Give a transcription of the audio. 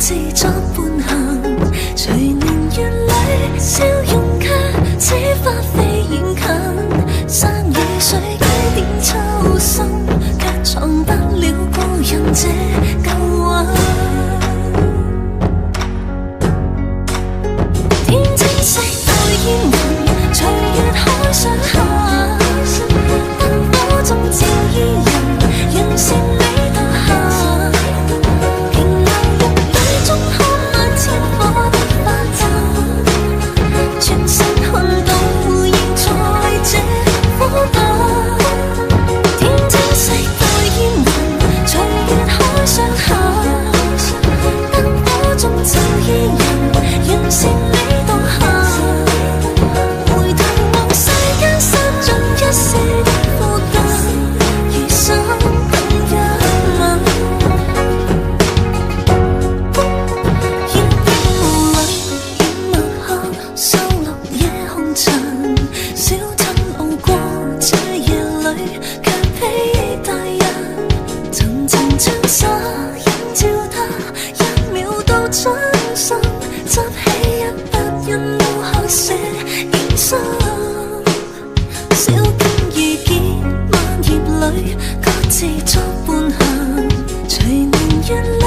自作伴行。隨年月裏，笑容卻似花飛遠近。山與水幾點秋深，卻藏不了故人這舊韻。天青色待煙雲，隨月海上下。燈火中照伊人，讓善美到下。平流入雨中看漫天火的花陣，全身看到現在這火把。天青色待煙雲，隨月海上下。燈火中照伊人，讓善美到下。回頭望世間失盡一些的負擔，餘生等一吻。煙霧裏掩墨客，收錄夜紅塵。小鎮路過這夜裏，卻披大人。層層窗紗映照他，一秒到轉身，執起一筆印腦下寫衍生。小徑遇見萬葉裏，各自作伴行。隨年月裏。